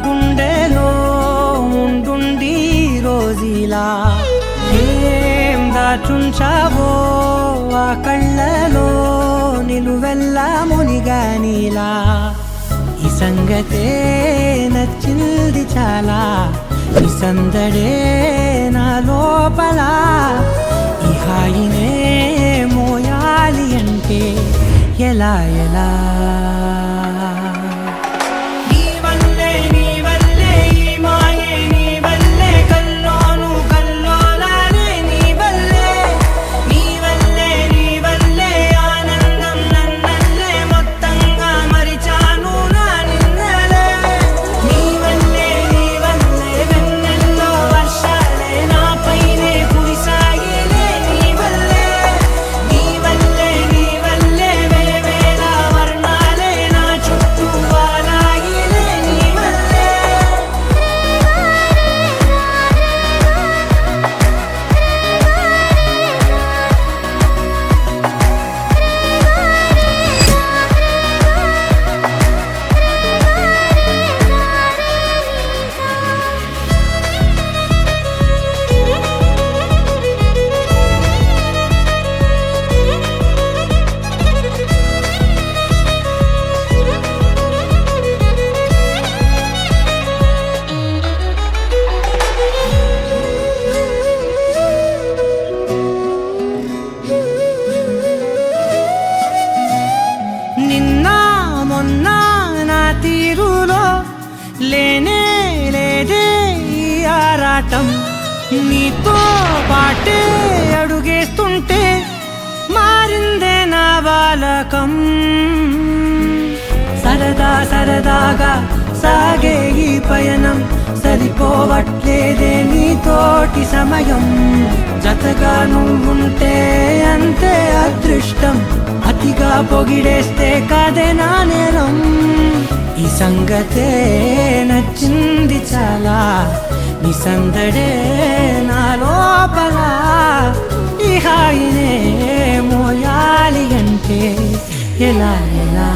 గుండెలో ఉండుండి రోజీలా ఏం దాచుంచావో ఆ కళ్ళలో నిలువెల్లా మునిగానిలా ఈ సంగతే నచ్చింది చాలా ఈ సందడే నా లోపల ఈ హాయినే మోయాలి అంటే ఎలా ఎలా తీరులో లేనే లేదే ఈ ఆరాటం నీతో పాటే అడుగేస్తుంటే మారిందే నా బాలకం సరదా సరదాగా సాగే ఈ పయనం సరిపోవట్లేదే నీతోటి సమయం జతగా నువ్వుంటే అంతే అదృష్టం అతిగా పొగిడేస్తే కాదే నా నేరం ఈ సంగతే నచ్చింది చాలా నీ సందడే నా లోపల ఈ హాయినే మోయాలి అంటే ఎలా ఎలా